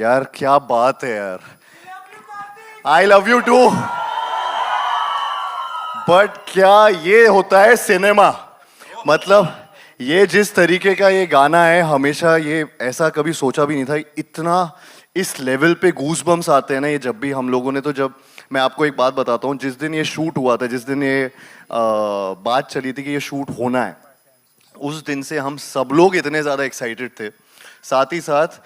यार क्या बात है यार. I love you too. But क्या ये होता है सिनेमा. मतलब ये जिस तरीके का ये गाना है, हमेशा ये ऐसा कभी सोचा भी नहीं था. इतना इस लेवल पे गूज बम्स आते हैं ना ये जब भी हम लोगों ने. तो जब मैं आपको एक बात बताता हूँ, जिस दिन ये शूट हुआ था, जिस दिन ये बात चली थी कि ये शूट होना है, उस दिन से हम सब लोग इतने ज़्यादा एक्साइटेड थे. साथ ही साथ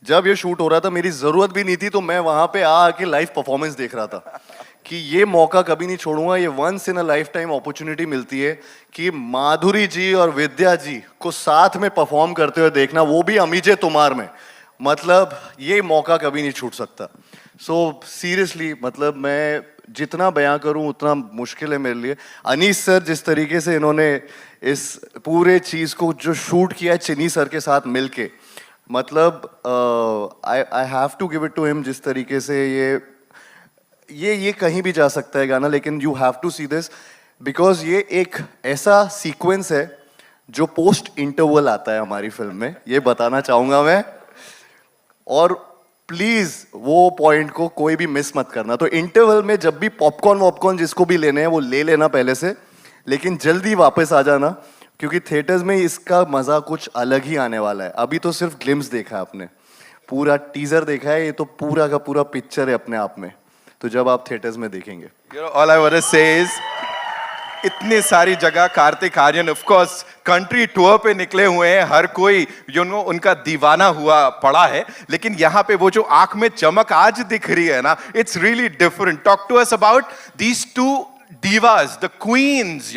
जब ये शूट हो रहा था, मेरी ज़रूरत भी नहीं थी, तो मैं वहाँ पे आके लाइव परफॉर्मेंस देख रहा था कि ये मौका कभी नहीं छोड़ूंगा. ये once in a life time opportunity मिलती है कि माधुरी जी और विद्या जी को साथ में परफॉर्म करते हुए देखना, वो भी अमीजे तुमार में. मतलब ये मौका कभी नहीं छूट सकता. सो सीरियसली मतलब मैं जितना बयां करूं उतना मुश्किल है मेरे लिए. अनीस सर जिस तरीके से इन्होंने इस पूरे चीज़ को जो शूट किया है चिनी सर के साथ मिलके, मतलब I have to give it to him. जिस तरीके से ये कहीं भी जा सकता है गाना, लेकिन you have to see this because ये एक ऐसा सीक्वेंस है जो पोस्ट इंटरवल आता है हमारी फिल्म में. ये बताना चाहूँगा मैं, और प्लीज वो पॉइंट को कोई भी मिस मत करना. तो इंटरवल में जब भी पॉपकॉर्न वॉपकॉर्न जिसको भी लेने हैं वो ले लेना पहले से, लेकिन जल्दी वापस आ जाना, क्योंकि थिएटर्स में इसका मजा कुछ अलग ही आने वाला है. अभी तो सिर्फ ग्लिम्स देखा है आपने, पूरा टीजर देखा है, ये तो पूरा का पूरा पिक्चर है अपने आप में. तो जब आप थिएटर्स में देखेंगे, all I want to say is इतनी सारी जगह Kartik Aaryan of course country tour पे निकले हुए हैं, हर कोई उनका दीवाना हुआ पड़ा है, लेकिन यहाँ पे वो जो आंख में चमक आज दिख रही है ना, it's really different. Talk to us about these two divas, the queens,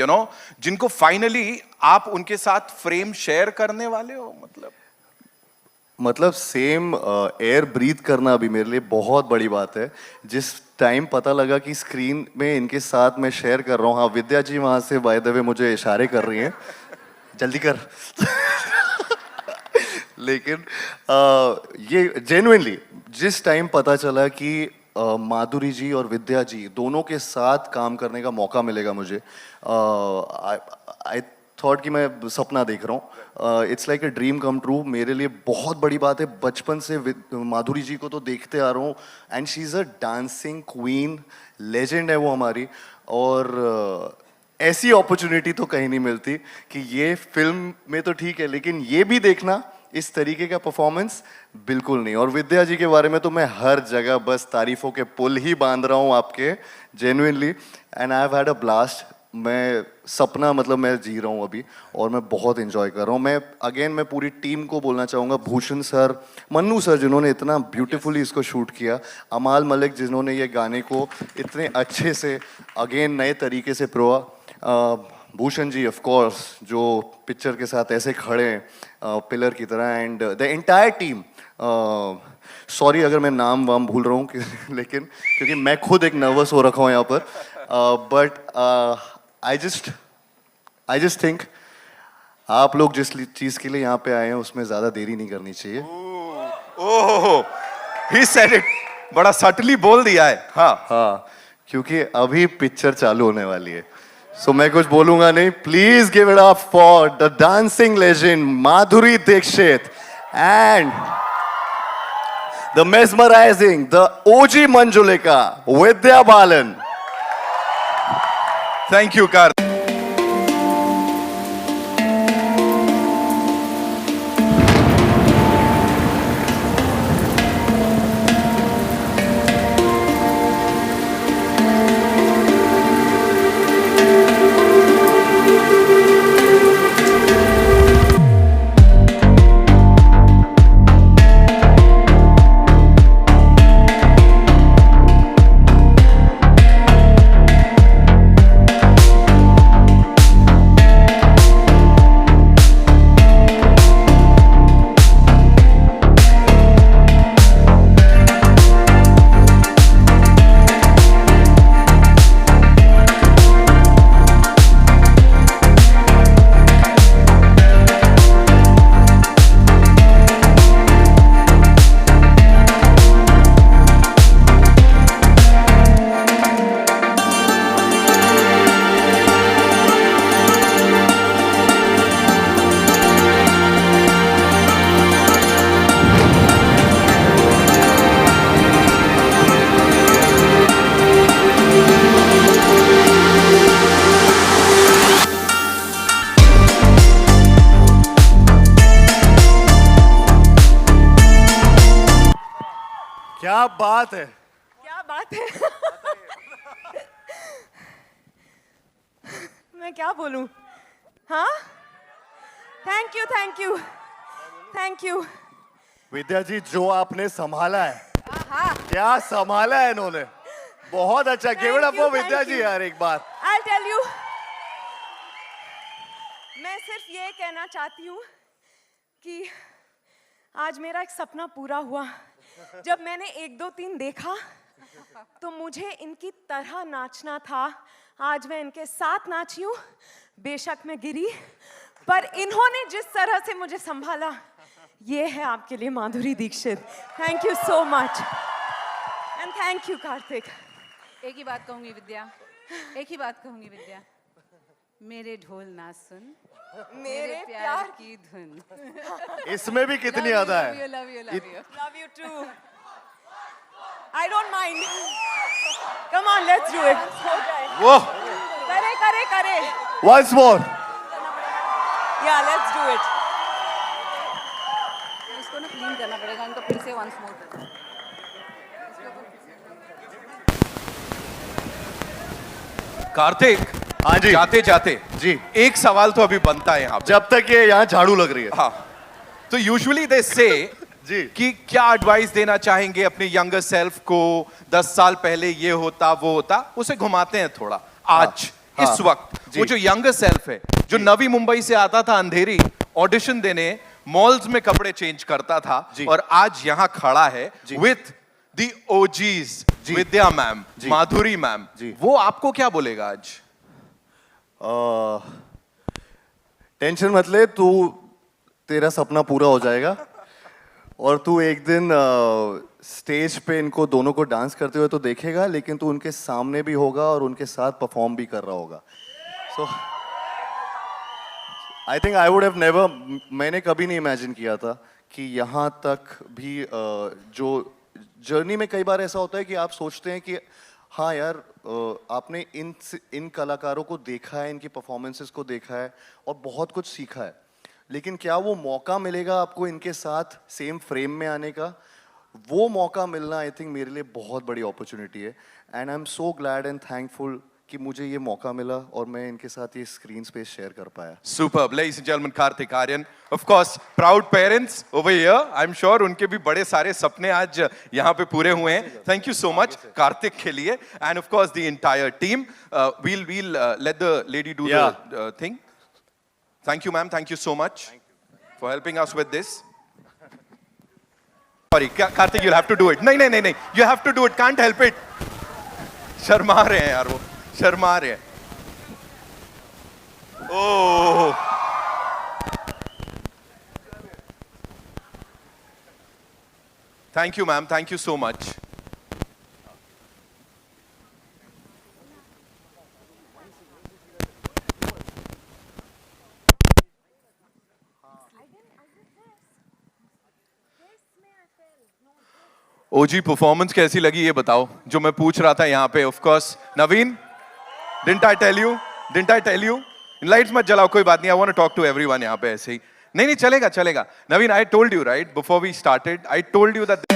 जिनको फाइनली आप उनके साथ फ्रेम शेयर करने वाले हो. मतलब सेम एयर ब्रीथ करना अभी मेरे लिए बहुत बड़ी बात है. जिस टाइम पता लगा कि स्क्रीन में इनके साथ मैं शेयर कर रहा हूँ, हाँ विद्या जी वहाँ से बाय द वे मुझे इशारे कर रही हैं, जल्दी कर. लेकिन ये जेन्युइनली जिस टाइम पता चला कि माधुरी जी और विद्या जी दोनों के साथ काम करने का मौका मिलेगा मुझे, आई थॉट कि मैं सपना देख रहा हूँ. It's like a dream come true. मेरे लिए बहुत बड़ी बात है. बचपन से माधुरी जी को तो देखते आ रहा हूँ, and she is a dancing queen, legend है वो हमारी. और ऐसी अपॉर्चुनिटी तो कहीं नहीं मिलती कि ये फिल्म में तो ठीक है, लेकिन ये भी देखना, इस तरीके का परफॉर्मेंस बिल्कुल नहीं. और विद्या जी के बारे में तो मैं हर जगह बस तारीफों के पुल ही बांध रहा हूँ आपके, genuinely. And I have had a blast. मैं सपना मतलब मैं जी रहा हूँ अभी, और मैं बहुत एंजॉय कर रहा हूँ. मैं पूरी टीम को बोलना चाहूँगा, भूषण सर, मन्नू सर जिन्होंने इतना ब्यूटीफुली इसको शूट किया, अमाल मलिक जिन्होंने ये गाने को इतने अच्छे से नए तरीके से प्रोआ, भूषण जी ऑफ कोर्स जो पिक्चर के साथ ऐसे खड़े हैं पिलर की तरह, and the entire team. Sorry अगर मैं नाम वाम भूल रहा हूँ लेकिन क्योंकि मैं खुद एक नर्वस हो रखा हूँ यहाँ पर. बट आई जस्ट थिंक आप लोग जिस चीज़ के लिए यहाँ पे आए हैं उसमें ज़्यादा देरी नहीं करनी चाहिए. ओह, he said it. बड़ा सटली बोल दिया है. हाँ, क्योंकि अभी पिक्चर चालू होने वाली है. सो मैं कुछ बोलूंगा नहीं. Please give it up for the dancing legend Madhuri Dixit and the mesmerising, the OG Manjulika, Vidya Balan. Thank you Kartik. क्या बात है, क्या बात है। मैं क्या बोलूं? हाँ, thank you thank you thank you. Vidya ji जो आपने संभाला है, हाँ, क्या संभाला है इन्होंने, बहुत अच्छा। Give it up for thank Vidya you. जी यार एक बार। I'll tell you. मैं सिर्फ ये कहना चाहती हूँ कि आज मेरा एक सपना पूरा हुआ। जब मैंने 1 2 3 देखा तो मुझे इनकी तरह नाचना था। आज मैं इनके साथ नाची हूँ। बेशक मैं गिरी, पर इन्होंने जिस तरह से मुझे संभाला, ये है आपके लिए Madhuri Dixit. Thank you so much and thank you Karthik. एक ही बात कहूंगी विद्या, एक ही बात कहूंगी विद्या, मेरे ढोल ना सुन, मेरे प्यार की धुन। इसमें भी कितनी ज्यादा है। Love you Love you too. I don't mind. Come on, let's do it. वो करे. once more। Yeah, let's do it. इसको ना क्लीन करना पड़ेगा, इनको फिर से वंस मोर करना। कार्तिक, हाँ जी। जाते जाते जी। एक सवाल तो अभी बनता है यहाँ पे। जब तक ये यहाँ झाड़ू लग रही है। हाँ, तो यूजुअली दे से जी। कि क्या एडवाइस देना चाहेंगे अपने यंगर सेल्फ को, 10 साल पहले ये होता वो होता, उसे घुमाते हैं थोड़ा आज हाँ, इस वक्त। जी। वो जो यंगर सेल्फ है, जो नवी मुंबई से आता था अंधेरी ऑडिशन देने, मॉल्स में कपड़े चेंज करता था, जी। और आज यहाँ खड़ा है जी। विथ द ओजीज, जी। विद्या मैम, जी। माधुरी मैम, जी। वो आपको क्या बोलेगा आज? टेंशन मत ले तू, तेरा सपना पूरा हो जाएगा और तू एक दिन स्टेज पे इनको दोनों को डांस करते हुए तो देखेगा, लेकिन तू उनके सामने भी होगा और उनके साथ परफॉर्म भी कर रहा होगा। So I think I would have never, मैंने कभी नहीं इमेजिन किया था कि यहाँ तक भी जो जर्नी में कई बार ऐसा होता है कि आप सोचते हैं कि हाँ यार आपने इन कलाकारों को देखा है, इनकी परफॉर्मेंसेस को देखा है और बहुत कुछ सीखा है, लेकिन क्या वो मौका मिलेगा आपको इनके साथ सेम फ्रेम में आने का? वो मौका मिलना आई थिंक मेरे लिए बहुत बड़ी अपॉर्चुनिटी है and I am so glad and thankful कि मुझे ये मौका मिला और मैं इनके साथ ये स्क्रीन स्पेस शेयर कर पाया। Superb, ladies and gentlemen, Karthik Aryan. Of course, proud parents over here. I'm sure उनके भी बड़े सारे सपने आज यहाँ पे पूरे हुए हैं. Thank you so much, Karthik के लिए, and of course the entire team. We'll let the lady do the thing. Thank you, ma'am. Thank you so much for helping us with this. Sorry, Karthik, you'll have to do it. नहीं, you have to do it. Can't help it. Sharma रहे हैं यार वो. शर्मा रहे हैं. Oh. Thank you, ma'am. Thank you so much. OG performance कैसी लगी ये बताओ, जो मैं पूछ रहा था यहाँ पे. Of course Naveen, didn't I tell you lights मत जलाओ, कोई बात नहीं, I want to talk to everyone यहाँ पे ऐसे ही. नहीं चलेगा Naveen, I told you right before we started, I told you that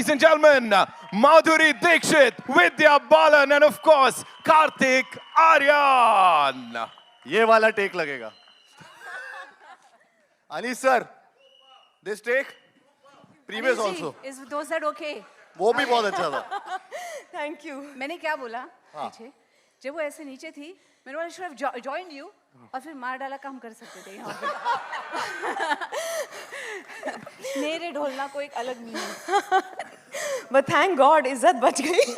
ladies and gentlemen, Madhuri Dixit, Vidya Balan, and of course, Kartik Aryan. ये वाला टेक लगेगा. Anish sir, this take, previous Anish ji, also. is those that okay? वो भी बहुत अच्छा था. Thank you. मैंने क्या बोला पीछे जब वो ऐसे नीचे थी मैंने बोला शुड हैव जॉइंड यू और फिर मार डाला काम कर सकते थे यहाँ पे. मेरे ढोलना को एक अलग मीनिंग. बट थैंक गॉड इज्जत बच गई.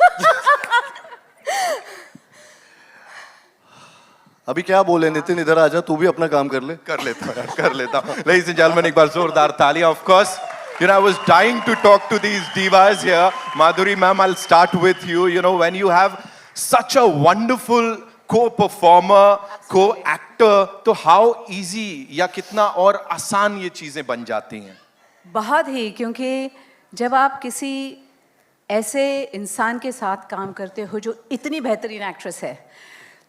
अभी क्या बोले नितिन, इधर आजा, तू भी अपना काम कर ले. कर लेता हूँ. Ladies and gentlemen, एक बार जोरदार तालियां. Of course, you know, I was dying to talk to these divas here. Madhuri ma'am, I'll start with you. You know, when you have such a wonderful co-performer, co-actor, तो how easy या कितना और आसान ये चीजें बन जाती हैं? बहुत ही, क्योंकि जब आप किसी ऐसे इंसान के साथ काम करते हो जो इतनी बेहतरीन एक्ट्रेस है,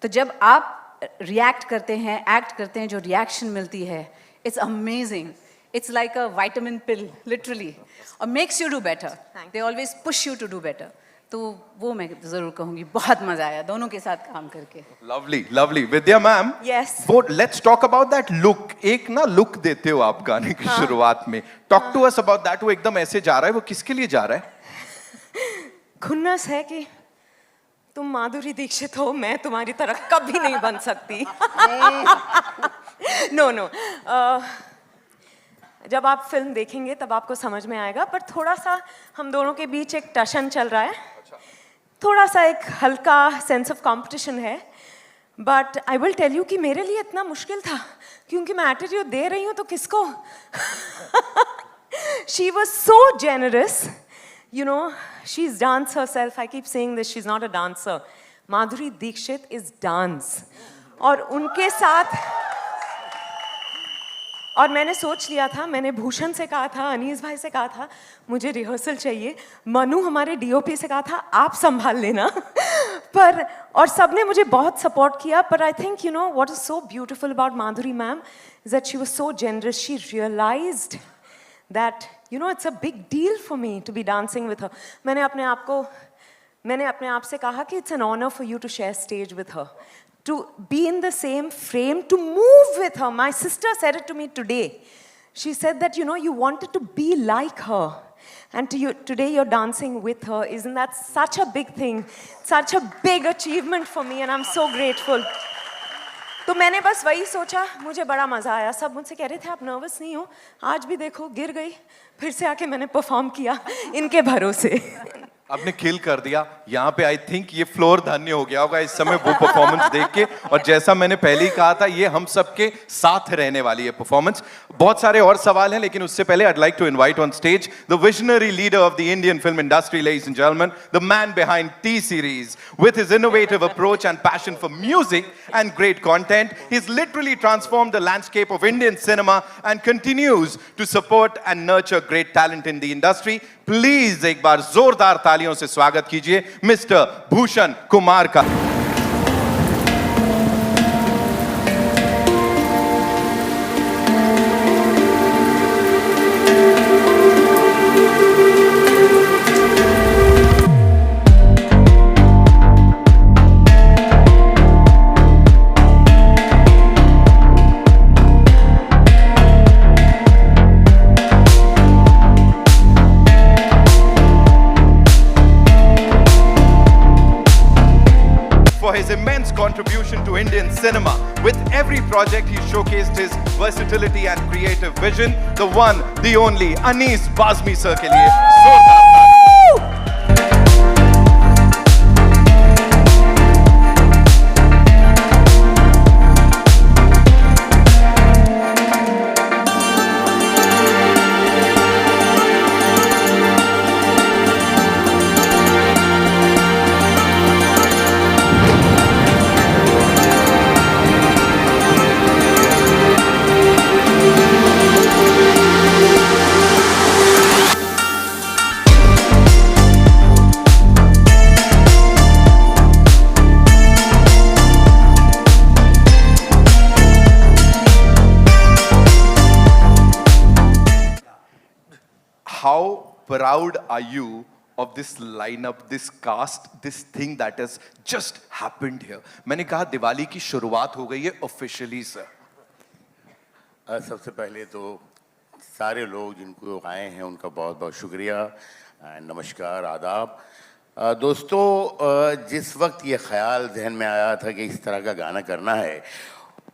तो जब आप रिएक्ट करते हैं, एक्ट करते हैं, जो रिएक्शन मिलती है, it's amazing. It's like a vitamin pill literally, और makes you do better. They always push you to do better. तो वो मैं जरूर कहूँगी, बहुत मजा आया दोनों के साथ काम करके. Lovely, lovely. Vidya ma'am, Yes. वो let's talk about that look. एक ना look देते हो आप गाने की शुरुआत में. Talk to us about that. वो एकदम ऐसे जा रहा है, वो किसके लिए जा रहा है? खुन्नस है कि तुम माधुरी दीक्षित हो, मैं तुम्हारी तरह कभी नहीं बन सकती. नो जब आप फिल्म देखेंगे तब आपको समझ में आएगा. पर थोड़ा सा हम दोनों के बीच एक टशन चल रहा है. थोड़ा सा एक हल्का सेंस ऑफ कंपटीशन है. But I will tell you कि मेरे लिए इतना मुश्किल था क्योंकि मैं एटीट्यूड दे रही हूँ तो किसको. She was so generous. You know, she's dance herself. I keep saying this, she's not a dancer. Madhuri Dixit is dance. और उनके साथ, और मैंने सोच लिया था, मैंने भूषण से कहा था, अनीस भाई से कहा था, मुझे रिहर्सल चाहिए. मनु हमारे डीओपी से कहा था, आप संभाल लेना. पर और सबने मुझे बहुत सपोर्ट किया. पर I think you know what is so beautiful about Madhuri ma'am is that she was so generous. She realised that you know it's a big deal for me to be dancing with her. मैंने अपने आप से कहा कि it's an honor for you to share stage with her, to be in the same frame, to move with her. My sister said it to me today. She said that you know you wanted to be like her, and today you're dancing with her. Isn't that such a big thing, such a big achievement for me, and I'm so grateful. तो मैंने बस वही सोचा. मुझे बड़ा मज़ा आया. सब मुझसे कह रहे थे आप नर्वस नहीं हो. आज भी देखो गिर गई, फिर से आके मैंने परफॉर्म किया इनके भरोसे. आपने किल कर दिया. यहाँ पे आई थिंक ये फ्लोर धन्य हो गया होगा इस समय वो परफॉर्मेंस देख के. और जैसा मैंने पहले ही कहा था, ये हम सबके साथ रहने वाली है परफॉर्मेंस. बहुत सारे और सवाल हैं, लेकिन उससे पहले I'd like to invite on stage the visionary leader of the Indian film industry, ladies and gentlemen, the man behind T-Series. With his innovative approach and passion for music and great content, he's literally transformed the landscape of Indian cinema and continues to support and nurture great talent in the industry. Please एक बार जोरदार तालियों से स्वागत कीजिए mister Bhushan Kumar का. For his immense contribution to Indian cinema. With every project, he showcased his versatility and creative vision. The one, the only, Anis Bazmi sir के लिए जोरदार ताली. proud are you of this lineup, this cast, this thing that has just happened here? मैंने कहा दिवाली की शुरुआत हो गई है ऑफिशियली सर। सबसे पहले तो सारे लोग जिनको आए हैं उनका बहुत बहुत शुक्रिया, नमस्कार, आदाब। दोस्तों, जिस वक्त ये ख्याल जहन में आया था कि इस तरह का गाना करना है,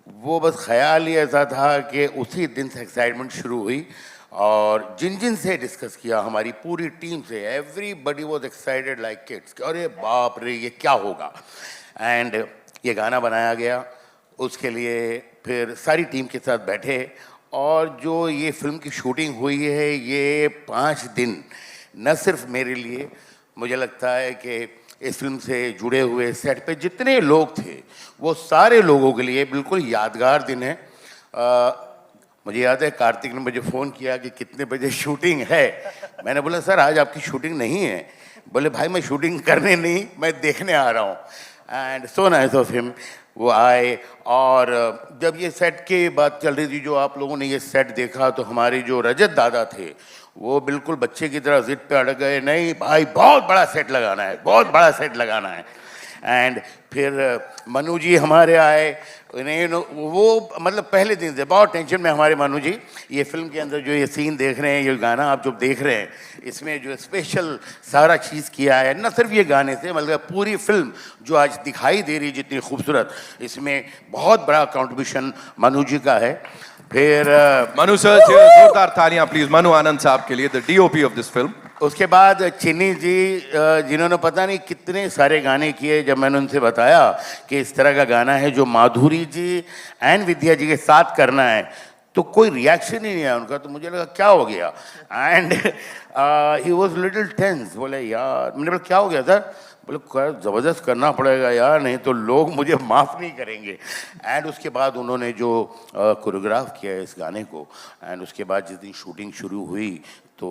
वो बस ख्याल ही ऐसा था कि उसी दिन से एक्साइटमेंट शुरू हुई और जिन जिन से डिस्कस किया हमारी पूरी टीम से, everybody was excited like kids. अरे बाप रे, ये क्या होगा। एंड ये गाना बनाया गया, उसके लिए फिर सारी टीम के साथ बैठे और जो ये फिल्म की शूटिंग हुई है, ये 5 दिन न सिर्फ मेरे लिए, मुझे लगता है कि इस फिल्म से जुड़े हुए सेट पे जितने लोग थे वो सारे लोगों के लिए बिल्कुल यादगार दिन है। मुझे याद है कार्तिक ने मुझे फ़ोन किया कि कितने बजे शूटिंग है। मैंने बोला सर आज आपकी शूटिंग नहीं है। बोले भाई मैं शूटिंग करने नहीं, मैं देखने आ रहा हूँ। And so nice of him. वो आए और जब ये सेट की बात चल रही थी, जो आप लोगों ने ये सेट देखा, तो हमारे जो रजत दादा थे वो बिल्कुल बच्चे की तरह जिद पे अड़क गए, नहीं भाई बहुत बड़ा सेट लगाना है, बहुत बड़ा सेट लगाना है। एंड फिर मनु जी हमारे आए, वो मतलब पहले दिन से बहुत टेंशन में हमारे मनु जी। ये फिल्म के अंदर जो ये सीन देख रहे हैं, ये गाना आप जो देख रहे हैं, इसमें जो स्पेशल सारा चीज़ किया है, न सिर्फ ये गाने से, मतलब पूरी फिल्म जो आज दिखाई दे रही जितनी खूबसूरत, इसमें बहुत बड़ा कंट्रीब्यूशन मनु जी का है। फिर मनु सर, जोरदार तालियां प्लीज मनु आनंद साहब के लिए, the DOP of this film. उसके बाद चिन्नी जी, जिन्होंने पता नहीं कितने सारे गाने किए। जब मैंने उनसे बताया कि इस तरह का गाना है जो माधुरी जी एंड विद्या जी के साथ करना है, तो कोई रिएक्शन ही नहीं आया उनका। तो मुझे लगा क्या हो गया। And he was little tense. बोले यार, मैंने बोला क्या हो गया सर? बोले ज़बरदस्त करना पड़ेगा यार, नहीं तो लोग मुझे माफ़ नहीं करेंगे। एंड उसके बाद उन्होंने जो कोरियोग्राफ किया है इस गाने को, एंड उसके बाद जिस दिन शूटिंग शुरू हुई तो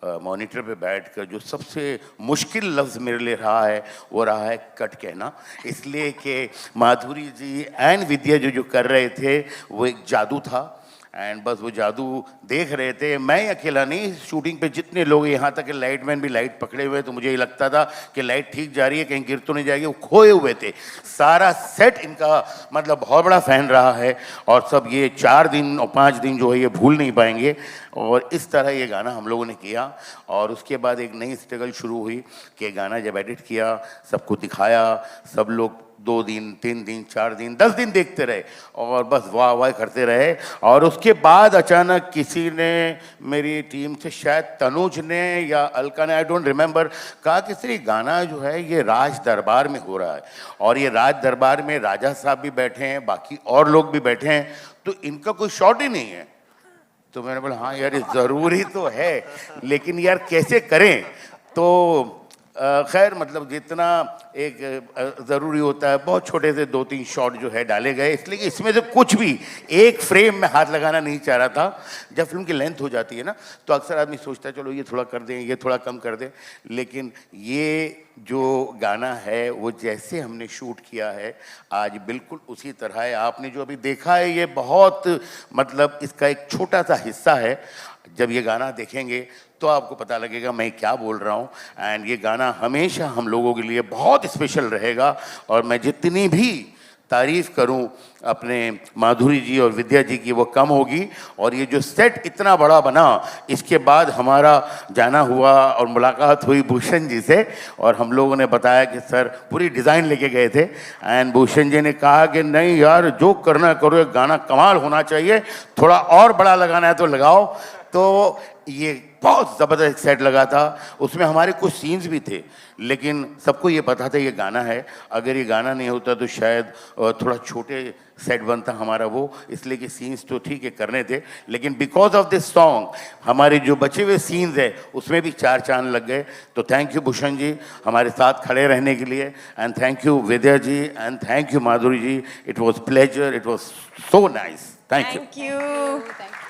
मॉनिटर पे बैठकर जो सबसे मुश्किल लफ्ज़ मेरे लिए रहा है वो रहा है कट कहना। इसलिए कि माधुरी जी एंड विद्या जो कर रहे थे वो एक जादू था, एंड बस वो जादू देख रहे थे। मैं अकेला नहीं, शूटिंग पे जितने लोग, यहाँ तक कि लाइटमैन भी लाइट पकड़े हुए, तो मुझे ये लगता था कि लाइट ठीक जा रही है, कहीं गिर तो नहीं जाएगी। वो खोए हुए थे। सारा सेट इनका मतलब बहुत बड़ा फ़ैन रहा है और सब ये 4 दिन और 5 दिन जो है ये भूल नहीं पाएंगे। और इस तरह ये गाना हम लोगों ने किया और उसके बाद एक नई स्ट्रगल शुरू हुई कि गाना जब एडिट किया, सबको दिखाया, सब लोग 2 दिन, 3 दिन, 4 दिन, 10 दिन देखते रहे और बस वाह वाह करते रहे। और उसके बाद अचानक किसी ने, मेरी टीम से शायद तनुज ने या अलका ने, आई डोंट रिमेंबर, कहा कि सर ये गाना जो है ये राज दरबार में हो रहा है और ये राज दरबार में राजा साहब भी बैठे हैं, बाकी और लोग भी बैठे हैं, तो इनका कोई शॉट ही नहीं है। तो मैंने बोला हाँ यार ये ज़रूरी तो है, लेकिन यार कैसे करें। तो खैर मतलब जितना एक ज़रूरी होता है, बहुत छोटे से 2-3 शॉट जो है डाले गए, इसलिए कि इसमें से कुछ भी एक फ्रेम में हाथ लगाना नहीं चाह रहा था। जब फिल्म की लेंथ हो जाती है ना, तो अक्सर आदमी सोचता है चलो ये थोड़ा कर दें, ये थोड़ा कम कर दें, लेकिन ये जो गाना है वो जैसे हमने शूट किया है आज बिल्कुल उसी तरह है। आपने जो अभी देखा है ये बहुत मतलब इसका एक छोटा सा हिस्सा है। जब ये गाना देखेंगे तो आपको पता लगेगा मैं क्या बोल रहा हूँ। एंड ये गाना हमेशा हम लोगों के लिए बहुत स्पेशल रहेगा और मैं जितनी भी तारीफ़ करूं अपने माधुरी जी और विद्या जी की वो कम होगी। और ये जो सेट इतना बड़ा बना, इसके बाद हमारा जाना हुआ और मुलाकात हुई भूषण जी से और हम लोगों ने बताया कि सर पूरी डिज़ाइन लेके गए थे एंड भूषण जी ने कहा कि नहीं यार जो करना करो, ये गाना कमाल होना चाहिए, थोड़ा और बड़ा लगाना है तो लगाओ। तो ये बहुत ज़बरदस्त सेट लगा था। उसमें हमारे कुछ सीन्स भी थे, लेकिन सबको ये पता था ये गाना है। अगर ये गाना नहीं होता तो शायद थोड़ा छोटे सेट बनता हमारा वो, इसलिए कि सीन्स तो ठीक है करने थे, लेकिन बिकॉज ऑफ दिस सॉन्ग हमारे जो बचे हुए सीन्स है उसमें भी 4 चांद लग गए। तो थैंक यू भूषण जी हमारे साथ खड़े रहने के लिए, and thank you Vidya ji, and thank you Madhuri ji. It was pleasure, it was so nice. Thank you. Thank you.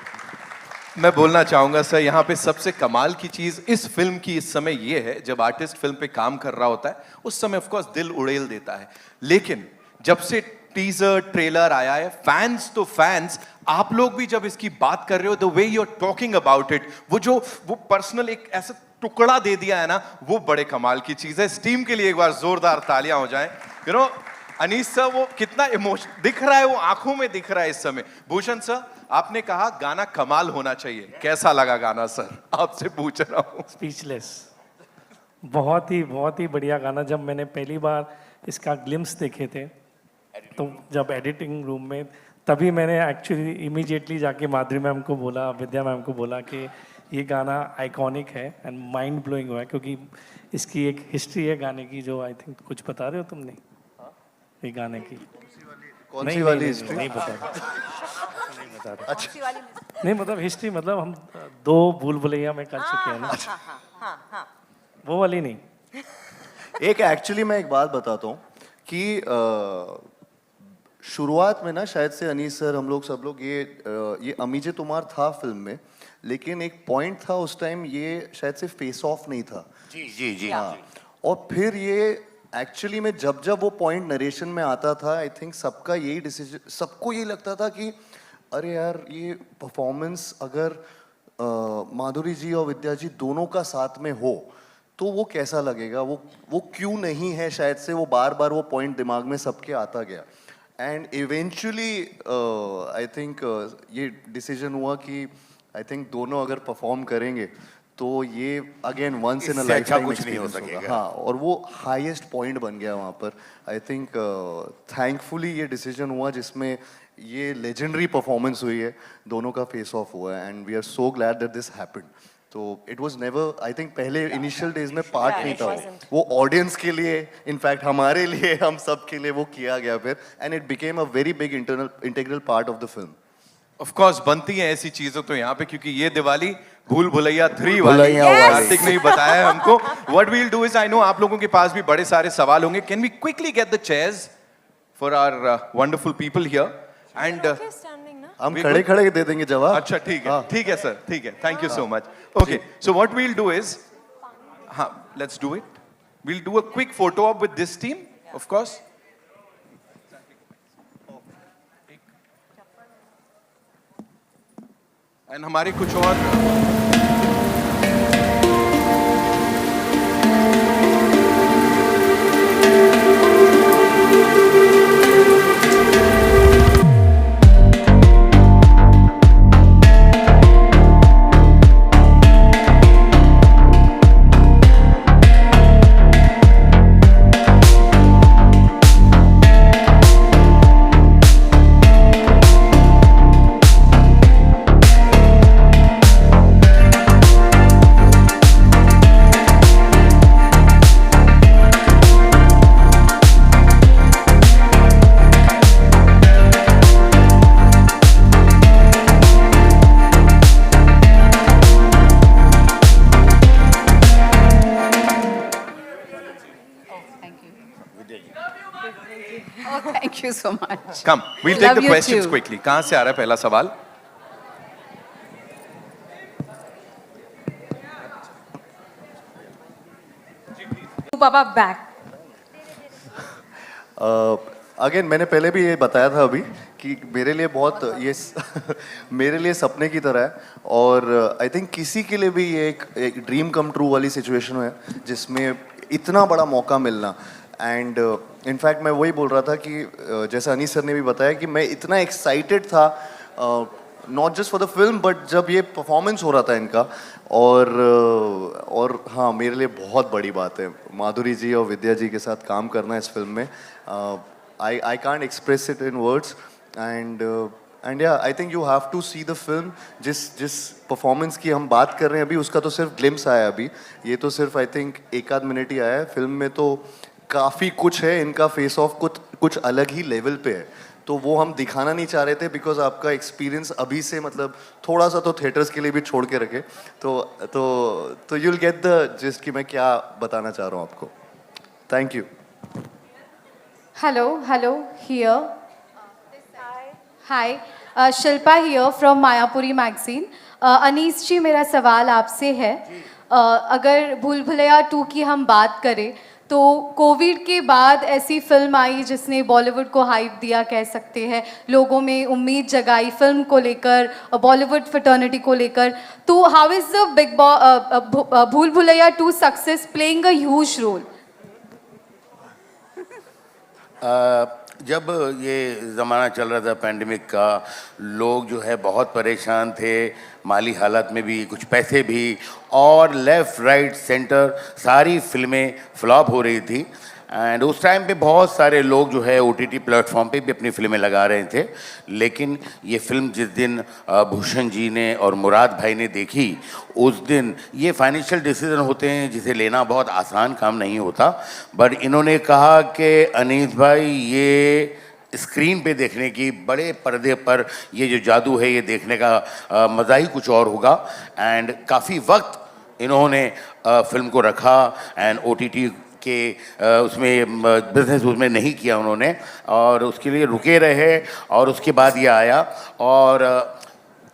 मैं बोलना चाहूंगा सर, यहाँ पे सबसे कमाल की चीज इस फिल्म की इस समय ये है, जब आर्टिस्ट फिल्म पे काम कर रहा होता है उस समय ऑफ कोर्स दिल उड़ेल देता है, लेकिन जब से टीजर ट्रेलर आया है, फैंस तो फैंस, आप लोग भी जब इसकी बात कर रहे हो, the way you are talking about it, वो पर्सनल एक ऐसा टुकड़ा दे दिया है ना, वो बड़े कमाल की चीज है। इस टीम के लिए एक बार जोरदार तालियां हो जाएं। यू नो अनीस सर, वो कितना इमोशन दिख रहा है, वो आंखों में दिख रहा है इस समय। भूषण सर, आपने कहा गाना कमाल होना चाहिए, कैसा लगा गाना सर? आपसे पूछ रहा हूँ। स्पीचलेस। बहुत ही बढ़िया गाना। जब मैंने पहली बार इसका ग्लिम्स देखे थे, तो जब एडिटिंग रूम में, तभी मैंने एक्चुअली इमीडिएटली जाके माधुरी मैम को बोला, विद्या मैम को बोला कि ये गाना आइकॉनिक है एंड माइंड ब्लोइंग हुआ है, क्योंकि इसकी एक हिस्ट्री है गाने की, जो आई थिंक कुछ बता रहे हो तुम नहीं ये गाने की? कौन सी वाली हिस्ट्री? नहीं बता रहे। अच्छा, नहीं मतलब हिस्ट्री, मतलब हम 2 भूल भुलैया में कर चुके हैं ना, वो वाली नहीं। एक एक्चुअली मैं एक बात बताता हूँ कि शुरुआत में ना शायद से अनीस सर, हम लोग सब लोग ये अमीजे तुम्हार था फिल्म में, लेकिन एक पॉइंट था उस टाइम, ये शायद से फेस ऑफ नहीं था। जी जी जी। हाँ, और फिर ये एक्चुअली में जब वो पॉइंट नरेशन में आता था, आई थिंक सबका यही डिसीजन, सबको ये लगता था कि अरे यार ये परफॉर्मेंस अगर माधुरी जी और विद्या जी दोनों का साथ में हो तो वो कैसा लगेगा, वो क्यों नहीं है, शायद से वो बार बार वो पॉइंट दिमाग में सबके आता गया। एंड इवेंचुअली आई थिंक ये डिसीजन हुआ कि आई थिंक दोनों अगर परफॉर्म करेंगे तो ये अगेन वंस इन अ इससे अच्छा लाइफ कुछ नहीं हो सकेगा। हाँ, और वो हाईएस्ट पॉइंट बन गया वहाँ पर। आई थिंक थैंकफुली ये डिसीजन हुआ जिसमें ये लेजेंडरी परफॉर्मेंस हुई है, दोनों का फेस ऑफ हुआ है, and we are so glad that this happened. तो it was never, I think पहले इनिशियल डेज में पार्ट नहीं था वो ऑडियंस के लिए, इनफैक्ट हमारे लिए, हम सब के लिए वो किया गया फिर, and it became a very big integral part of the film. Of course बनती हैं ऐसी चीजें तो यहाँ पे, क्योंकि ये दिवाली भूल भुलैया 3 वाली भुलैया वाली। कार्तिक ने ही बताया है हमको। What we will do is, I know आप लोगों के पास भी बड़े सारे सवाल होंगे, can we quickly get the chairs for our wonderful people here and standing ना। हम खड़े खड़े दे देंगे जवाब। अच्छा ठीक है, ठीक है सर, ठीक है, thank you so much. Okay, so what we will do is, हाँ let's do it, we will do a quick photo op with this team of course. And हमारे कुछ और thank you so much. Come, we'll take Love the you questions too. quickly. कहां से आ रहा है पहला सवाल? पापा बैक। अगेन मैंने पहले भी ये बताया था अभी कि मेरे लिए बहुत ये मेरे लिए सपने की तरह है, और आई थिंक किसी के लिए भी ये एक ड्रीम कम ट्रू वाली सिचुएशन है जिसमें इतना बड़ा मौका मिलना। एंड इनफैक्ट मैं वही बोल रहा था कि जैसा अनीस सर ने भी बताया कि मैं इतना एक्साइटेड था not just for the film but जब ये परफॉर्मेंस हो रहा था इनका, और हाँ मेरे लिए बहुत बड़ी बात है माधुरी जी और विद्या जी के साथ काम करना इस फिल्म में। I can't express it in words, and yeah, I think you have to see the film. जिस परफॉर्मेंस की हम बात कर रहे हैं अभी उसका तो सिर्फ ग्लिम्स आया अभी, ये तो सिर्फ आई थिंक 1 मिनट ही आया है। फिल्म में तो काफ़ी कुछ है, इनका फेस ऑफ कुछ अलग ही लेवल पे है, तो वो हम दिखाना नहीं चाह रहे थे बिकॉज आपका एक्सपीरियंस अभी से मतलब थोड़ा सा तो थिएटर्स के लिए भी छोड़ के रखे, तो you'll get the gist कि मैं क्या बताना चाह रहा हूँ आपको। Thank you. Hello, here. Hi, Shilpa here from Mayapuri magazine. Anees ji मेरा सवाल आपसे है, अगर भूल भुलैया 2 की हम बात करें तो कोविड के बाद ऐसी फिल्म आई जिसने बॉलीवुड को हाइप दिया कह सकते हैं, लोगों में उम्मीद जगाई फिल्म को लेकर, बॉलीवुड फ्रेटर्निटी को लेकर। तो how is the Bhool Bhulaiyaa 2 success playing a huge role? जब ये ज़माना चल रहा था पैंडेमिक का, लोग जो है बहुत परेशान थे, माली हालत में भी, कुछ पैसे भी, और लेफ़्ट राइट सेंटर सारी फिल्में फ्लॉप हो रही थी। एंड उस टाइम पे बहुत सारे लोग जो है OTT प्लेटफॉर्म पे भी अपनी फिल्में लगा रहे थे। लेकिन ये फिल्म जिस दिन भूषण जी ने और मुराद भाई ने देखी, उस दिन ये फाइनेंशियल डिसीजन होते हैं जिसे लेना बहुत आसान काम नहीं होता, बट इन्होंने कहा कि अनीस भाई ये स्क्रीन पे देखने की, बड़े पर्दे पर ये जो जादू है ये देखने का मज़ा ही कुछ और होगा। एंड काफ़ी वक्त इन्होंने फिल्म को रखा एंड OTT के उसमें बिजनेस उसमें नहीं किया उन्होंने, और उसके लिए रुके रहे, और उसके बाद ये आया। और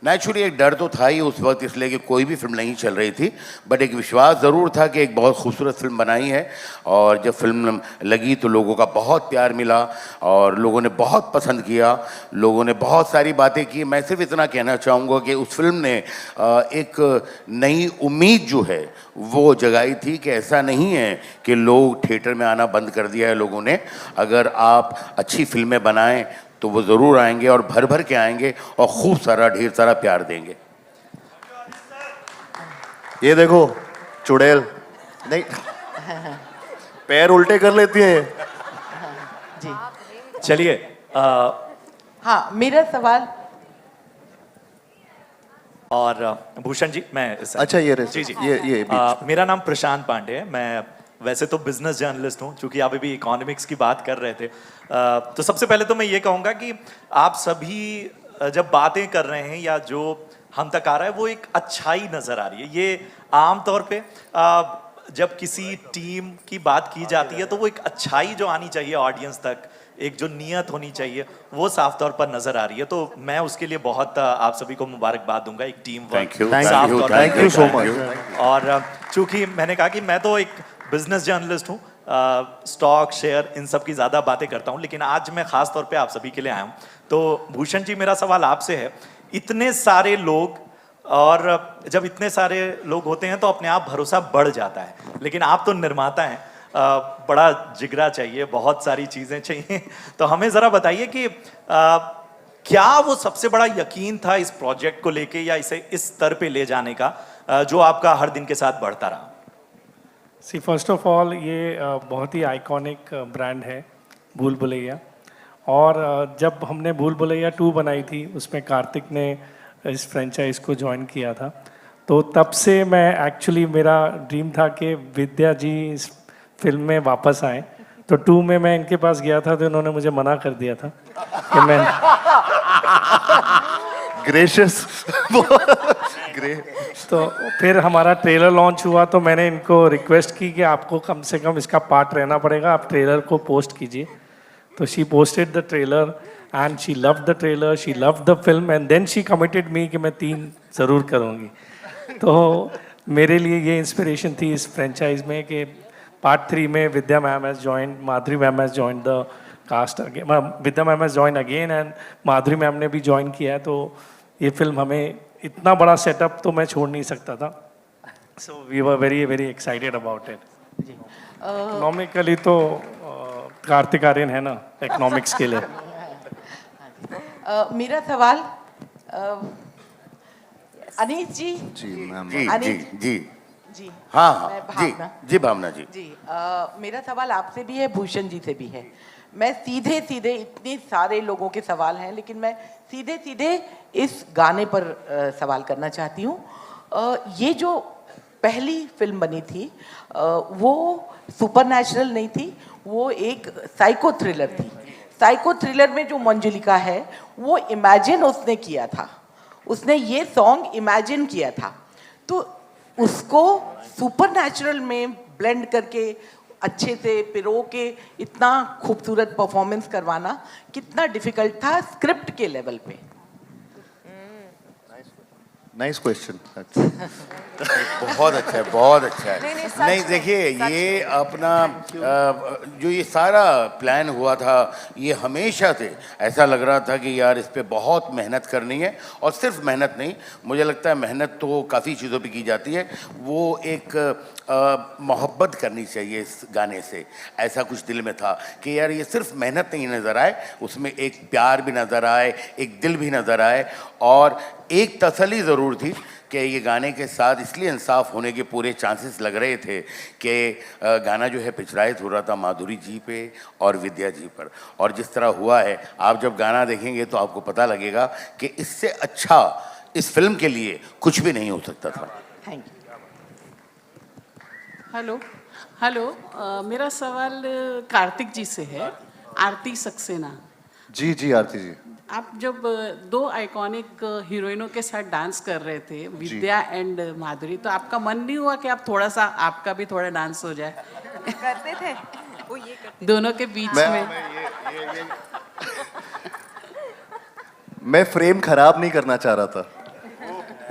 नेचुरली एक डर तो था ही उस वक्त, इसलिए कि कोई भी फिल्म नहीं चल रही थी, बट एक विश्वास ज़रूर था कि एक बहुत खूबसूरत फिल्म बनाई है। और जब फिल्म लगी तो लोगों का बहुत प्यार मिला और लोगों ने बहुत पसंद किया, लोगों ने बहुत सारी बातें की। मैं सिर्फ इतना कहना चाहूँगा कि उस फिल्म ने एक नई उम्मीद जो है वो जगाई थी कि ऐसा नहीं है कि लोग थिएटर में आना बंद कर दिया है लोगों ने। अगर आप अच्छी फिल्में बनाएं तो वो ज़रूर आएंगे और भर भर के आएंगे और खूब सारा ढेर सारा प्यार देंगे। ये देखो चुड़ैल नहीं, पैर उल्टे कर लेती है। जी चलिए हाँ, मेरा सवाल। और भूषण जी, मैं अच्छा ये जी जी ये मेरा नाम प्रशांत पांडे है। मैं वैसे तो बिजनेस जर्नलिस्ट हूँ, क्योंकि आप अभी इकोनॉमिक्स की बात कर रहे थे। तो सबसे पहले तो मैं ये कहूँगा कि आप सभी जब बातें कर रहे हैं या जो हम तक आ रहा है वो एक अच्छाई नज़र आ रही है। ये आम तौर पे जब किसी टीम की बात की जाती है तो वो एक अच्छाई जो आनी चाहिए ऑडियंस तक, एक जो नियत होनी चाहिए, वो साफ तौर पर नजर आ रही है। तो मैं उसके लिए बहुत आप सभी को मुबारकबाद दूंगा, एक टीम वर्क साफ तौर पर। Thank you so much. और चूंकि मैंने कहा कि मैं तो एक बिजनेस जर्नलिस्ट हूँ, स्टॉक शेयर इन सब की ज़्यादा बातें करता हूँ, लेकिन आज मैं खास तौर पे आप सभी के लिए आया हूँ। तो भूषण जी, मेरा सवाल आपसे है, इतने सारे लोग, और जब इतने सारे लोग होते हैं तो अपने आप भरोसा बढ़ जाता है, लेकिन आप तो निर्माता हैं, बड़ा जिगरा चाहिए, बहुत सारी चीज़ें चाहिए। तो हमें ज़रा बताइए कि क्या वो सबसे बड़ा यकीन था इस प्रोजेक्ट को लेके या इसे इस स्तर पे ले जाने का, जो आपका हर दिन के साथ बढ़ता रहा? सी फर्स्ट ऑफ ऑल ये बहुत ही आइकॉनिक ब्रांड है भूल भुलैया। और जब हमने भूल भुलैया 2 बनाई थी, उसमें कार्तिक ने इस फ्रेंचाइज को ज्वाइन किया था, तो तब से मैं एक्चुअली, मेरा ड्रीम था कि विद्या जी इस फिल्म में वापस आए। तो 2 में मैं इनके पास गया था तो इन्होंने मुझे मना कर दिया था कि मैं ग्रेशियस तो फिर हमारा ट्रेलर लॉन्च हुआ तो मैंने इनको रिक्वेस्ट की कि आपको कम से कम इसका पार्ट रहना पड़ेगा, आप ट्रेलर को पोस्ट कीजिए। तो she posted the trailer and she loved the trailer, she loved the film, and then she committed me कि मैं 3 ज़रूर करूँगी। तो मेरे लिए ये इंस्पिरेशन थी इस फ्रेंचाइज में कि पार्ट 3 में Vidya ma'am has join, Madhuri ma'am has join the cast again, Vidya ma'am has join again and Madhuri ma'am ने भी जॉइन किया है। तो ये फिल्म, हमें इतना बड़ा सेटअप तो मैं छोड़ नहीं सकता था। So we were very very excited about it. Economically तो कार्तिक आर्यन है ना इकोनॉमिक्स के लिए। मेरा सवाल अनीस जी। जी मैम। जी जी जी जी हाँ मैं हाँ जी भावना। जी भावना जी। जी मेरा सवाल आपसे भी है, भूषण जी से भी है। मैं सीधे सीधे, इतने सारे लोगों के सवाल हैं, लेकिन मैं सीधे सीधे इस गाने पर सवाल करना चाहती हूँ। ये जो पहली फिल्म बनी थी वो सुपरनैचुरल नहीं थी, वो एक साइको थ्रिलर थी। साइको थ्रिलर में जो मंजुलिका है वो इमेजिन उसने किया था, उसने ये सॉन्ग इमेजिन किया था। तो उसको सुपरनैचुरल में ब्लेंड करके अच्छे से पिरो के इतना खूबसूरत परफॉर्मेंस करवाना कितना डिफिकल्ट था स्क्रिप्ट के लेवल पे? Nice question. बहुत अच्छा है, बहुत अच्छा है. नहीं, सच नहीं में, देखिए, सच ये अपना जो ये सारा प्लान हुआ था, ये हमेशा से ऐसा लग रहा था कि यार इस पे बहुत मेहनत करनी है. और सिर्फ मेहनत नहीं, मुझे लगता है मेहनत तो काफ़ी चीज़ों पे की जाती है. वो एक मोहब्बत करनी चाहिए इस गाने से. ऐसा कुछ दिल में था कि यार ये सिर्फ मेहनत नहीं नज़र आए, उसमें एक प्यार भी नज़र आए, एक दिल भी नज़र आए. और एक तसल्ली ज़रूर थी कि ये गाने के साथ इसलिए इंसाफ होने के पूरे चांसेस लग रहे थे कि गाना जो है पिक्चराइज हो रहा था माधुरी जी पे और विद्या जी पर. और जिस तरह हुआ है, आप जब गाना देखेंगे तो आपको पता लगेगा कि इससे अच्छा इस फिल्म के लिए कुछ भी नहीं हो सकता था. Thank you. हेलो हेलो मेरा सवाल कार्तिक जी से है. आरती सक्सेना, जी जी आरती जी. आप जब दो आइकॉनिक हीरोइनों के साथ डांस कर रहे थे, विद्या एंड माधुरी, तो आपका मन नहीं हुआ कि आप थोड़ा सा, आपका भी थोड़ा डांस हो जाए करते थे वो ये करते दोनों के बीच में? मैं फ्रेम खराब नहीं करना चाह रहा था.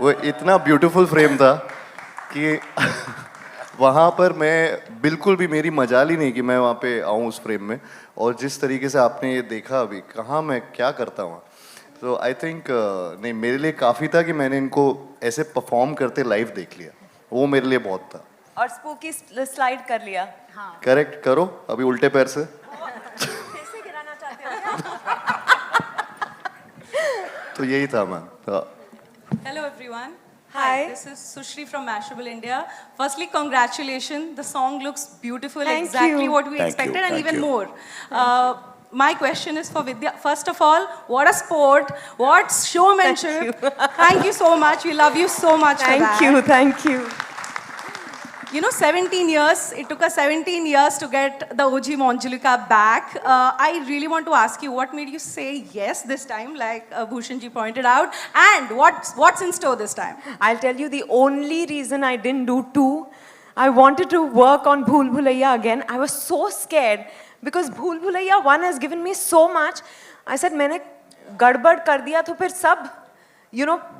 वो इतना ब्यूटीफुल फ्रेम था कि वहाँ पर मैं बिल्कुल भी, मेरी मजाल ही नहीं कि मैं वहाँ पे आऊँ उस फ्रेम में. और जिस तरीके से आपने ये देखा अभी, कहाँ मैं क्या करता हूँ. तो आई थिंक नहीं, मेरे लिए काफ़ी था कि मैंने इनको ऐसे परफॉर्म करते लाइव देख लिया. वो मेरे लिए बहुत था. और स्पूकी स्लाइड कर लिया. करेक्ट करो अभी उल्टे पैर से. कैसे गिराना चाहते हो क्या? तो यही था ma'am. Hello everyone. Hi. This is Sushri from Mashable India. Firstly, congratulations. The song looks beautiful, Thank exactly you. what we Thank expected, you, and thank even you. more. My question is for Vidya. First of all, what a sport! What showmanship! Thank you so much. We love you so much for that. Thank you. You know, 17 years, it took us 17 years to get the OG Monjulika back. I really want to ask you, what made you say yes this time, like Bhushanji pointed out, and what's in store this time? I'll tell you the only reason I didn't do two. I wanted to work on Bhool Bhulaiya again. I was so scared because Bhool Bhulaiya 1 has given me so much. I said, मैंने गड़बड़ कर दिया तो फिर सब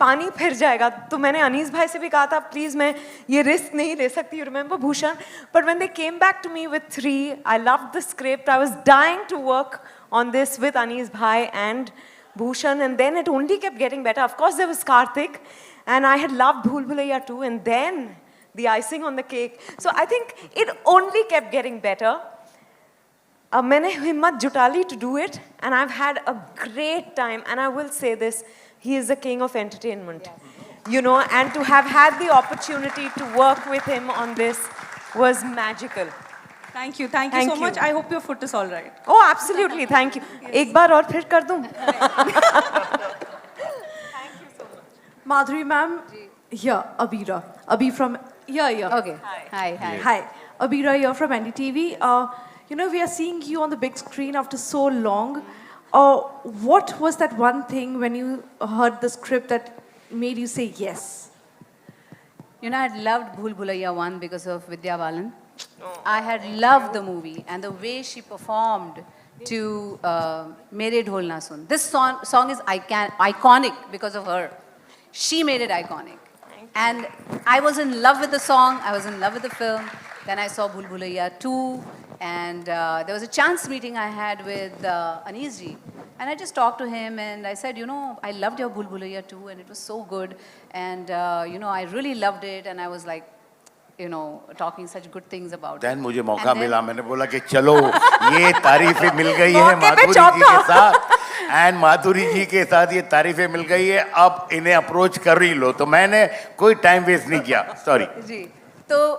पानी फिर जाएगा. तो मैंने अनीस भाई से भी कहा था, प्लीज मैं ये रिस्क नहीं ले सकती. Remember Bhushan? But when they came back to me with 3, I loved the script. I was dying to work on this with Anis Bhai and Bhushan, and then it only kept getting better. Of course, there was Karthik, and I had loved Bhool Bhulaiya too, and then the icing on the cake. So I think it only kept getting better. मैंने हिम्मत जुटा ली to do it, and I've had a great time. And I will say this, he is the king of entertainment, and to have had the opportunity to work with him on this was magical. Thank you Thank so you. much. I hope your foot is all right. Oh, absolutely, thank you. एक बार और फिर कर दूं? Madhuri ma'am, here, Abira. Abhi from, yeah. Okay. Hi. Hi. Abira here from NDTV. We are seeing you on the big screen after so long. What was that one thing when you heard the script that made you say yes? I had loved Bhool Bhulaiya 1 because of Vidya Balan. I had loved the movie and the way she performed to Mere Dhol Na Sun. This song is iconic because of her. She made it iconic. And I was in love with the song, I was in love with the film. Then I saw Bhool Bhulaiya 2, and there was a chance meeting I had with Anis ji. And I just talked to him and I said, I loved your Bhool Bhulaiya 2 and it was so good. And, I really loved it and I was like, talking such good things about it. Then मुझे मौका And then- मिला, मैंने बोला कि चलो ये तारीफें मिल गई है माधुरी जी के साथ, एंड माधुरी जी के साथ ये तारीफें मिल गई है, अब इन्हें अप्रोच कर ही लो. तो मैंने कोई टाइम वेस्ट नहीं किया. सॉरी. जी. So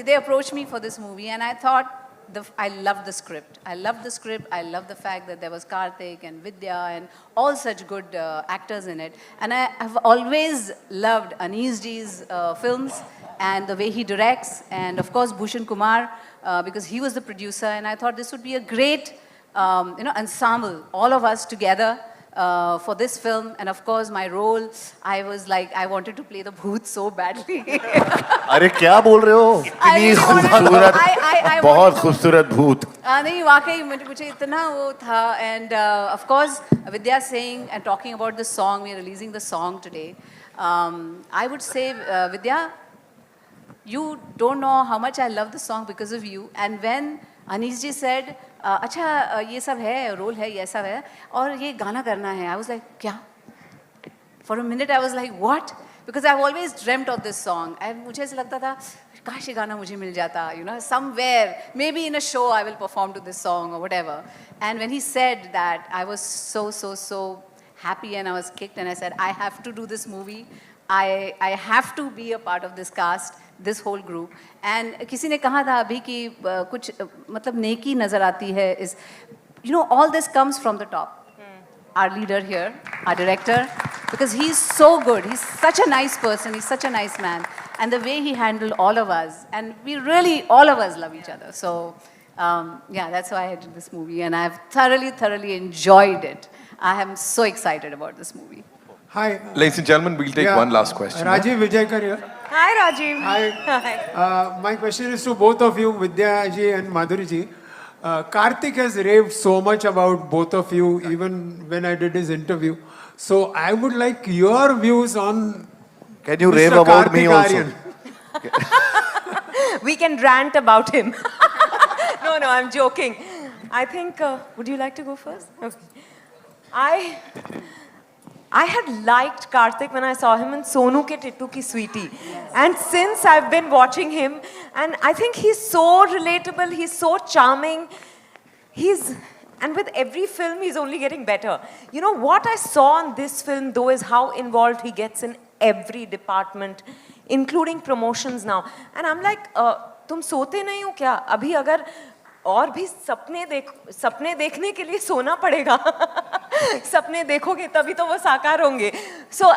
they approached me for this movie and I thought, I loved the script. I loved the script. I loved the fact that there was Karthik and Vidya and all such good actors in it. And I have always loved Anis ji's films and the way he directs, and of course Bhushan Kumar because he was the producer, and I thought this would be a great ensemble, all of us together for this film. And of course my role, I was like, I wanted to play the bhoot so badly. अरे क्या बोल रहे हो? इतनी खूबसूरत, बहुत खूबसूरत भूत. नहीं वाकई मुझे इतना वो था. And of course Vidya saying and talking about the song, we are releasing the song today. I would say, Vidya, you don't know how much I love the song because of you. And when Anish ji said, अच्छा ये सब है, role है, ये सब है, और ये गाना करना है, I was like, क्या? For a minute I was like, what? Because I've always dreamt of this song. And मुझे ऐसा लगता था, काश ये गाना मुझे मिल जाता, you know, somewhere, maybe in a show I will perform to this song or whatever. And when he said that, I was so happy and I was kicked and I said, I have to do this movie. I have to be a part of this cast, this whole group. And किसी ने कहा था अभी कि कुछ मतलब नेकी नज़र आती है is, you know, all this comes from the top. Our leader here, our director, because he's so good. He's such a nice person. He's such a nice man. And the way he handled all of us, and we really, all of us love each other. So, yeah, that's why I did this movie. And I've thoroughly enjoyed it. I am so excited about this movie. Hi. Ladies and gentlemen, we'll take one last question. Rajiv Vijayakar here. Hi, Rajiv. Hi. My question is to both of you, Vidya ji and Madhuri ji. Karthik has raved so much about both of you, even when I did his interview. So I would like your views on. Can you Mr. rave about me Karthik also? Aryan. We can rant about him. No, I'm joking. I think, would you like to go first? Okay. I had liked Karthik when I saw him in Sonu Ke Tittu Ki Sweetie. And since I've been watching him, and I think he's so relatable, he's so charming. And with every film, he's only getting better. You know, what I saw in this film, though, is how involved he gets in every department, including promotions now. And I'm like, तुम सोते नहीं हो क्या? अभी अगर और भी सपने देखने के लिए सोना पड़ेगा. सपने देखोगे तभी तो वो साकार होंगे. So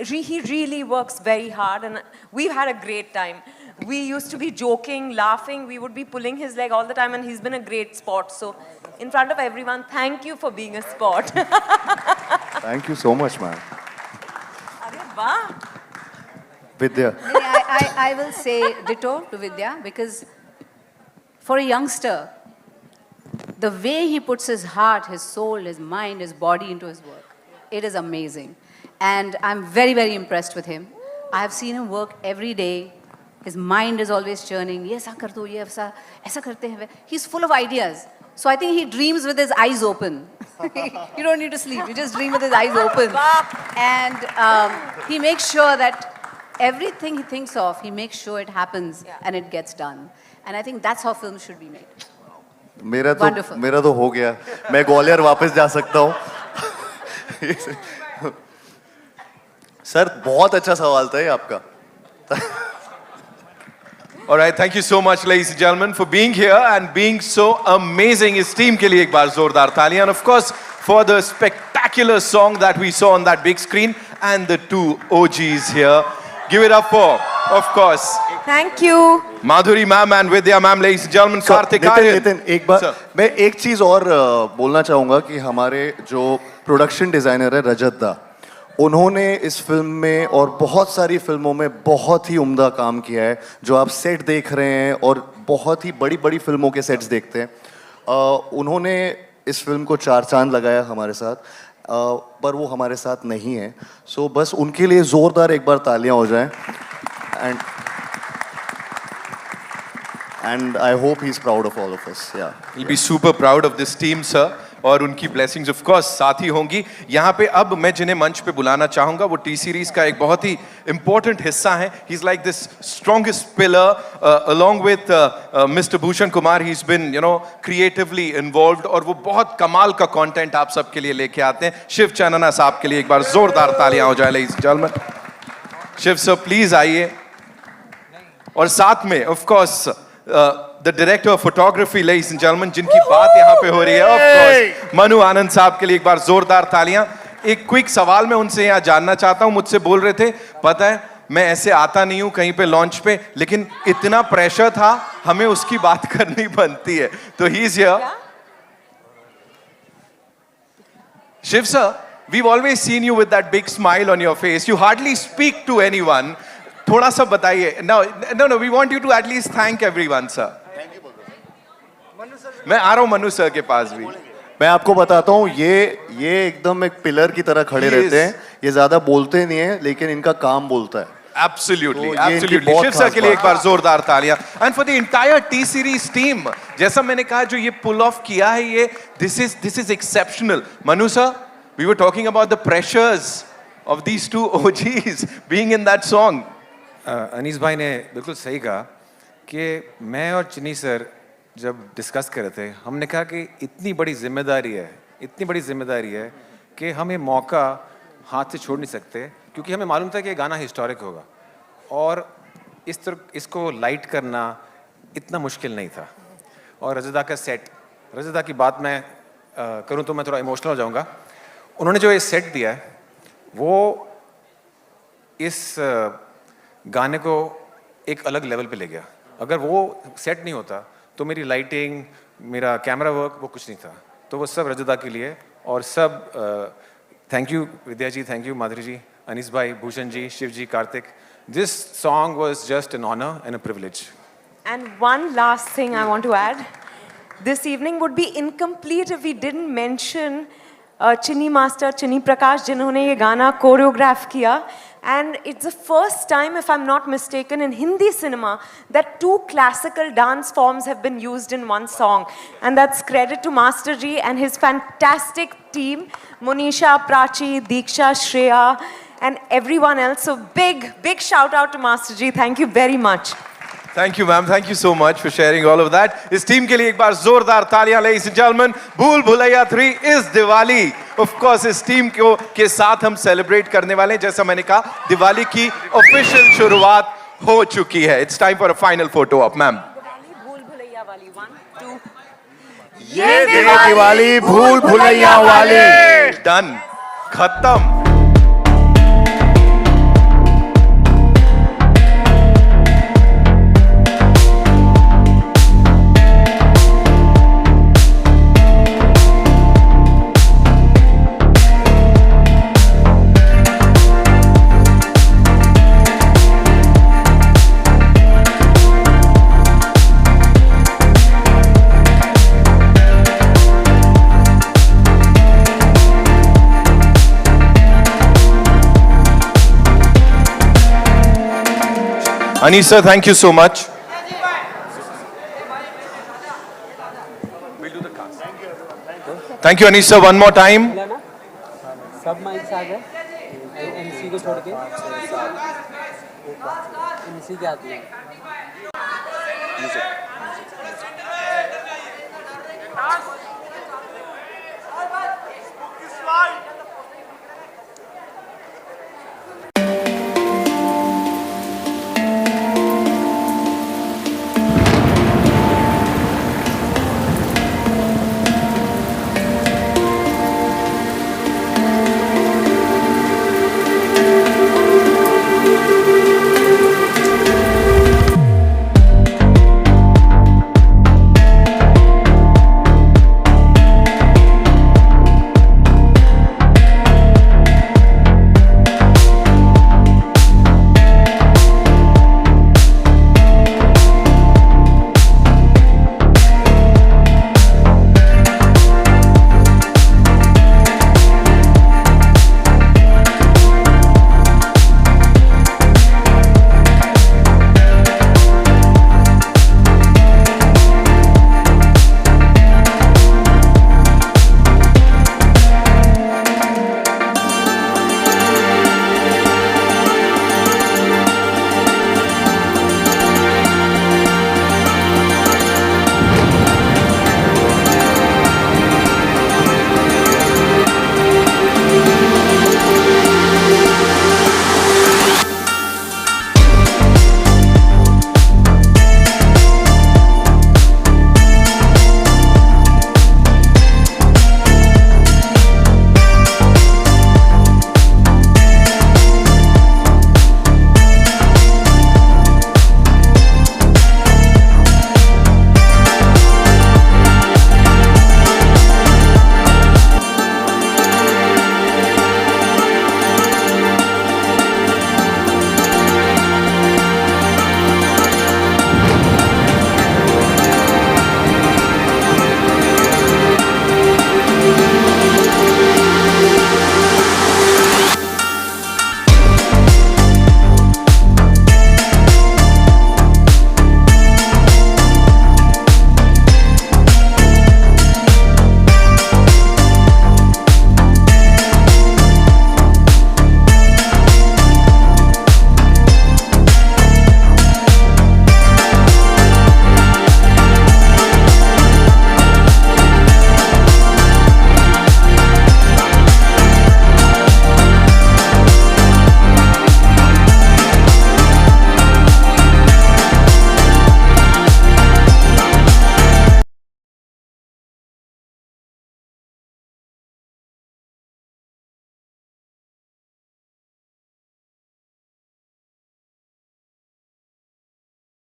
he really works very hard, and we've had a great time. We used to be joking, laughing. We would be pulling his leg all the time, and he's been a great sport. So, in front of everyone, thank you for being a sport. Thank you so much, man. Arey वाह. Vidya. I will say ditto to Vidya, because for a youngster, the way he puts his heart, his soul, his mind, his body into his work, it is amazing. And I'm very impressed with him. I have seen him work every day. His mind is always churning. ये ऐसा कर दो, ये ऐसा करते हैं. He's full of ideas. So I think he dreams with his eyes open. You don't need to sleep. You just dream with his eyes open. And he makes sure that everything he thinks of, he makes sure it happens and it gets done. And I think that's how films should be made. मेरा Wonderful. तो हो गया. मैं ग्वालियर वापस जा सकता हूँ. Sir बहुत अच्छा सवाल था ये आपका. All right, thank you so much, ladies and gentlemen, for being here and being so amazing. इस टीम के लिए एक बार जोरदार तालियां. And of course, for the spectacular song that we saw on that big screen, and the two OGs here. Give it up for, of course, Thank you. Madhuri ma'am and Vidya ma'am, ladies and gentlemen. Karthik Aryan. Nitin एक बार Sir. मैं एक चीज और बोलना चाहूंगा कि हमारे जो प्रोडक्शन डिजाइनर है रजत दा, उन्होंने इस फिल्म में और बहुत सारी फिल्मों में बहुत ही उम्दा काम किया है. जो आप सेट देख रहे हैं और बहुत ही बड़ी फिल्मों के सेट्स देखते हैं, उन्होंने इस फिल्म को 4 चांद लगाया हमारे साथ, पर वो हमारे साथ नहीं है. सो बस उनके लिए जोरदार एक बार तालियां हो जाएं. And I hope he's proud of all of us. Yeah. He'll be super proud of this team, sir. और उनकी blessings of course साथ ही होंगी. यहाँ पे अब मैं जिन्हें मंच पे बुलाना चाहूँगा वो टी सीरीज का एक बहुत ही important हिस्सा है. He's like this strongest pillar along with Mr. Bhushan Kumar. He's been, you know, creatively involved और वो बहुत कमाल का content आप सबके लिए लेके आते हैं. शिव चानना साहब के लिए एक बार जोरदार तालियां हो जाए, ladies and gentlemen. Shiv sir please आइए. और साथ में of course the director of photography, ladies and gentlemen, जिनकी बात यहाँ पे हो रही है, of course, मनु आनंद साहब के लिए एक बार जोरदार तालियां. एक क्विक सवाल मैं उनसे यहाँ जानना चाहता हूँ. मुझसे बोल रहे थे, पता है मैं ऐसे आता नहीं हूँ कहीं पे लॉन्च पे, लेकिन इतना प्रेशर था हमें उसकी बात करनी बनती है. तो he is here. Shiv sir, we've always seen you with that big smile on your face. You hardly speak to anyone. थोड़ा सा बताइए. No, we want you to at least thank everyone, sir. मैं आ रहा हूँ मनु सर के पास भी. मैं आपको बताता हूँ, ये एकदम एक पिलर की तरह खड़े He रहते is. हैं, ये ज्यादा बोलते नहीं है लेकिन इनका काम बोलता है। Absolutely, तो ये इनकी absolutely. बहुत शिव सर खास के लिए एक बात बार जोरदार तालियां। And for the entire T series team, जैसा मैंने कहा जो ये pull off किया है ये, this is exceptional. Manu sir, we were talking about the pressures of these two OGs being in that song. Anees भाई ने बिल्कुल सही कहा कि मैं और चिनी सर जब डिस्कस कर रहे थे, हमने कहा कि इतनी बड़ी जिम्मेदारी है कि हम ये मौका हाथ से छोड़ नहीं सकते, क्योंकि हमें मालूम था कि ये गाना हिस्टोरिक होगा और इसको लाइट करना इतना मुश्किल नहीं था। और रजदा का सेट, रजदा की बात मैं करूं तो मैं थोड़ा इमोशनल हो जाऊंगा। उन्होंने जो ये सेट दिया है वो इस गाने को एक अलग लेवल पे ले गया। अगर वो सेट नहीं होता तो मेरी लाइटिंग, मेरा कैमरा वर्क, वो कुछ नहीं था। तो वो सब रजदा के लिए और सब thank you Vidya ji, thank you Madhuri ji, Anees भाई, Bhushan ji, Shiv ji, Karthik. This song was just an honour and a privilege. And one last thing I want to add. This evening would be incomplete if we didn't mention Chinni Master, Chinni Prakash, जिन्होंने ये गाना choreograph किया. And it's the first time, if I'm not mistaken, in Hindi cinema that two classical dance forms have been used in one song. And that's credit to Master Ji and his fantastic team, Monisha, Prachi, Diksha, Shreya, and everyone else. So big shout out to Master Ji. Thank you very much. Thank you, ma'am. Thank you so much for sharing all of that. इस team के लिए एक बार जोरदार तालियां, ladies and gentlemen. भूल भुलैया 3 इस Diwali, of course, इस team के साथ हम सेलिब्रेट करने वाले हैं। जैसा मैंने कहा, दिवाली की ऑफिशियल शुरुआत हो चुकी है। It's time for a final photo op, ma'am. भूल भुलैया वाली 1, 2. ये दिवाली भूल भुलैया वाली। Done. खत्म। Anis sir, thank you so much. We'll do the cast. Thank you, Anis sir, one more time. सब माइक्स आ गए, एमसी को छोड़ के एमसी क्या आती है?